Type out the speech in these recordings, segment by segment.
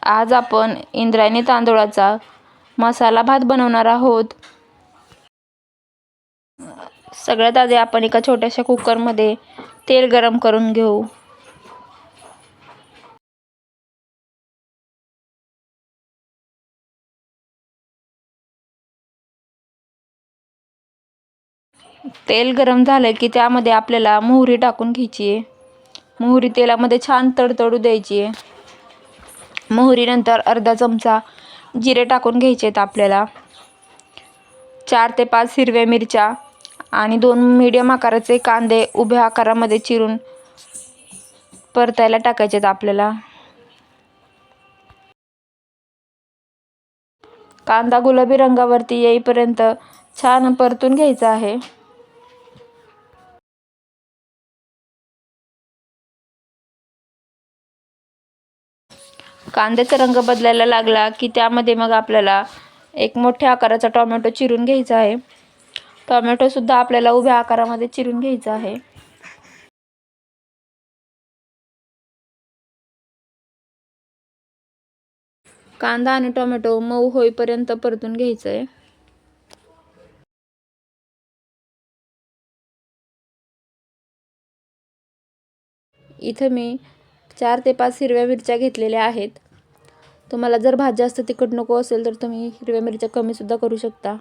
आज आपण इंद्रायणी तांदूळाचा मसाला भात बनवणार आहोत। सगळ्यात आधी आपण एका छोट्याशा कुकरमध्ये तेल गरम करून घेऊ। तेल गरम झालं की त्यामध्ये आपल्याला मोहरी टाकून घ्यायची आहे। मोहरी तेलामध्ये छान तडतडू द्यायची आहे। मोहरीनंतर अर्धा चमचा जिरे टाकून घ्यायचे आहेत आपल्याला। 4 ते 5 हिरव्या मिरच्या आणि 2 मीडियम आकाराचे कांदे उभ्या आकारामध्ये चिरून परतायला टाकायचे आहेत आपल्याला। कांदा गुलाबी रंगावरती येईपर्यंत छान परतून घ्यायचा आहे। कांद्याचा रंग बदलायला लागला की त्यामध्ये मग आपल्याला एक मोठ्या आकाराचा टोमॅटो चिरून घ्यायचा आहे। टोमॅटो सुद्धा आपल्याला उभ्या आकारामध्ये चिरून घ्यायचा आहे। कांदा आणि टोमॅटो मऊ होईपर्यंत परतून घ्यायचं आहे। इथे मी 4 ते 5 हिरव्या मिरच्या घेतलेल्या आहेत। तुम्हाला जर भात जास्त तिखट नको असेल तर तुम्ही हिरव्या मिरच्या कमी सुद्धा करू शकता।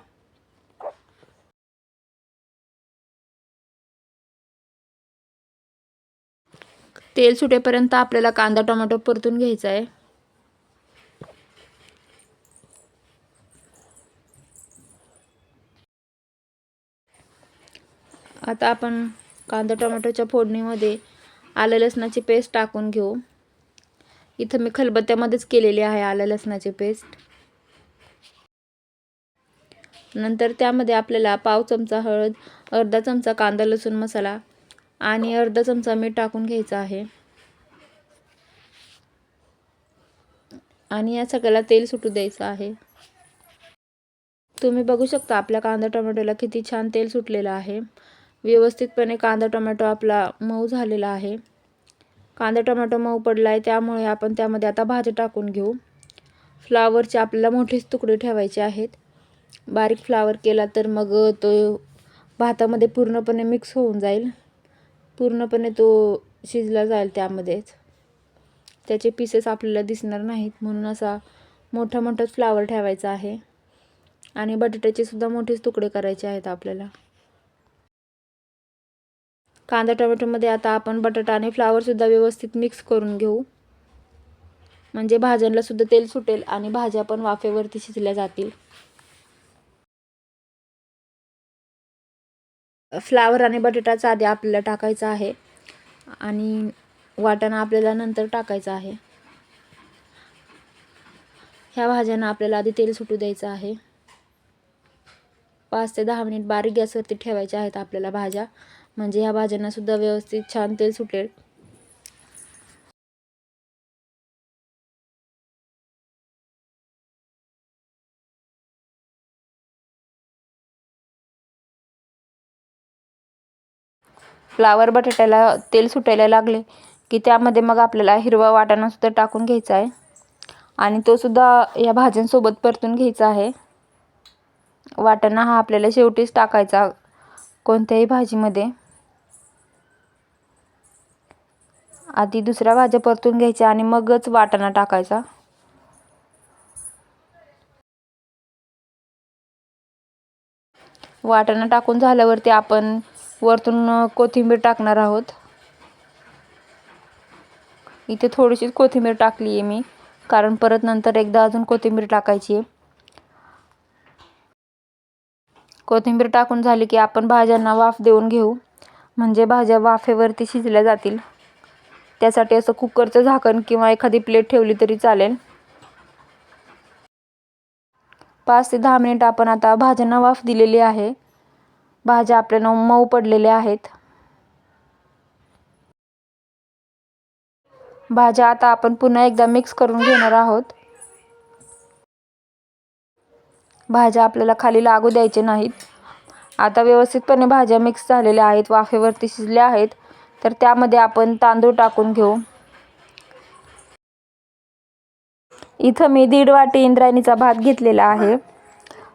तेल सुटेपर्यंत आपल्याला कांदा टोमॅटो परतून घ्यायचा आहे। आता आपण कांदा टोमॅटोच्या फोडणीमध्ये आलं लसणाची पेस्ट टाकून घेऊ। इथं मी खलबत्त्यामध्येच केलेली आहे आलं लसणाची पेस्ट। नंतर त्यामध्ये आपल्याला पाव चमचा हळद, अर्धा चमचा कांदा लसूण मसाला आणि अर्धा चमचा मीठ टाकून घ्यायचं आहे। आणि या सगळ्याला तेल सुटू द्यायचं आहे। तुम्ही बघू शकता आपल्या कांदा टोमॅटोला किती छान तेल सुटलेलं आहे। व्यवस्थितपणे कांदा टोमॅटो आपला मऊ झालेला आहे। कांदा टोमॅटो मऊ पडला आहे त्यामुळे आपण त्यामध्ये आता भाजी टाकून घेऊ। फ्लावरचे आपल्याला मोठेच तुकडे ठेवायचे आहेत। बारीक फ्लावर केला तर मग तो भातामध्ये पूर्णपणे मिक्स होऊन जाईल। पूर्णपणे तो शिजला जाईल त्यामध्येच। त्याचे पीसेस आपल्याला दिसणार नाहीत म्हणून असा मोठा मोठाच फ्लावर ठेवायचा आहे। आणि बटाट्याचे सुद्धा मोठेच तुकडे करायचे आहेत आपल्याला। कांदा टोमॅटोमध्ये आता आपण बटाटा आणि फ्लावर सुद्धा व्यवस्थित मिक्स करून घेऊ। म्हणजे भाज्यांना सुद्धा तेल सुटेल आणि भाज्या पण वाफेवरती शिजल्या जातील। फ्लावर आणि बटाटाचा आधी आपल्याला टाकायचा आहे आणि वाटाणा आपल्याला नंतर टाकायचा आहे। ह्या भाज्यांना आपल्याला आधी तेल सुटू द्यायचं आहे। 5 ते 10 मिनिट बारीक गॅसवरती ठेवायच्या आहेत आपल्याला भाज्या, म्हणजे ह्या भाज्यांना सुद्धा व्यवस्थित छान तेल सुटेल। फ्लावर बटाट्याला तेल सुटायला लागले की त्यामध्ये मग आपल्याला हिरवा वाटाणा सुद्धा टाकून घ्यायचा आहे आणि तो सुद्धा या भाज्यांसोबत परतून घ्यायचा आहे। वाटाणा हा आपल्याला शेवटीच टाकायचा कोणत्याही भाजीमध्ये। आधी दुसऱ्या भाज्या परतून घ्यायच्या आणि मगच वाटाणा टाकायचा। वाटाणा टाकून झाल्यावरती आपण वरतून कोथिंबीर टाकणार आहोत। इथे थोडीशी कोथिंबीर टाकली आहे मी, कारण परत नंतर एकदा अजून कोथिंबीर टाकायची आहे। कोथिंबीर टाकून झाली की आपण भाज्यांना वाफ देऊन घेऊ, म्हणजे भाज्या वाफेवरती शिजल्या जातील। त्यासाठी असं कुकरचं झाकण किंवा एखादी प्लेट ठेवली तरी चालेल। 5 ते 10 मिनिट आपण आता भाज्यांना वाफ दिलेली आहे। भाज्या आपल्याला मऊ पडलेल्या आहेत। भाज्या आता आपण पुन्हा एकदा मिक्स करून घेणार आहोत। भाज्या आपल्याला खाली लागू द्यायचे नाहीत। आता व्यवस्थितपणे भाज्या मिक्स झालेल्या आहेत, वाफेवरती शिजल्या आहेत, तर त्यामध्ये आपण तांदूळ टाकून घेऊ। इथं मी 1.5 वाटी इंद्रायणीचा भात घेतलेला आहे.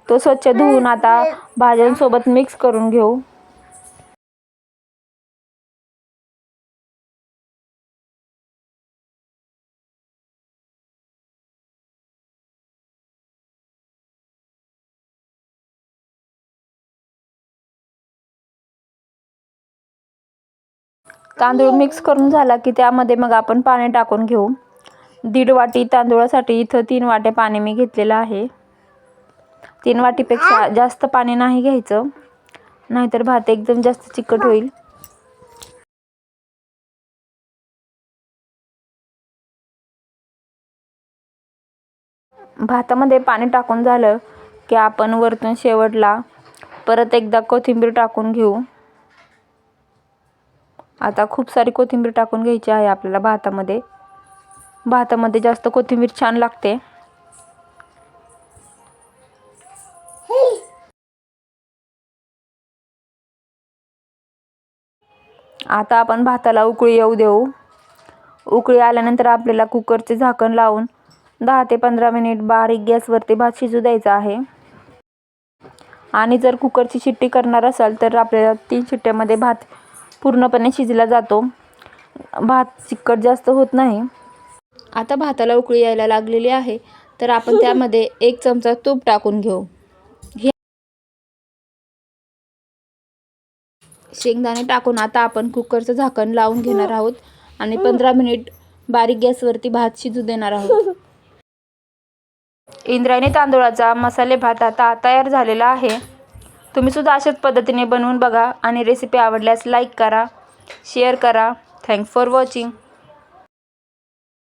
तो स्वच्छ धुवून आता भाज्यांसोबत मिक्स करून घेऊ. तांदूळ मिक्स करून झाला की त्यामध्ये मग आपण पाणी टाकून घेऊ. 1.5 वाटी तांदूळासाठी इथं 3 वाट्या पाणी मी घेतलेलं आहे. 3 वाटीपेक्षा जास्त पाणी नाही घ्यायचं, नाहीतर भात एकदम जास्त चिकट होईल. भातामध्ये पाणी टाकून झालं की आपण वरतून शेवटला परत एकदा कोथिंबीर टाकून घेऊ. आता खूप सारी कोथिंबीर टाकून घ्यायची आहे आपल्याला भातामध्ये. भातामध्ये जास्त कोथिंबीर छान लागते. आता आपण भाताला उकळी येऊ देऊ. उकळी आल्यानंतर आपल्याला कुकरचे झाकण लावून 10 ते 15 मिनिट बारीक गॅसवरती भात शिजू द्यायचा आहे. आणि जर कुकरची शिट्टी करणार असाल तर आपल्याला 3 शिट्ट्यामध्ये भात पूर्णपणे शिजला जातो. भात चिकट जास्त होत नाही. आता भाताला उकळी यायला लागलेली आहे, तर आपण त्यामध्ये 1 चमचा तूप टाकून घेऊ. शेंगदाणे टाकून आता आपण कुकरचं झाकण लावून घेणार आहोत आणि 15 मिनिट बारीक गॅसवरती भात शिजू देणार आहोत. इंद्रायणी तांदूळाचा मसाले भात आता तयार झालेला आहे. तुम्ही सुद्धा अशाच पद्धतीने बनवून बघा आणि रेसिपी आवडल्यास लाईक करा, शेअर करा. Thanks for watching.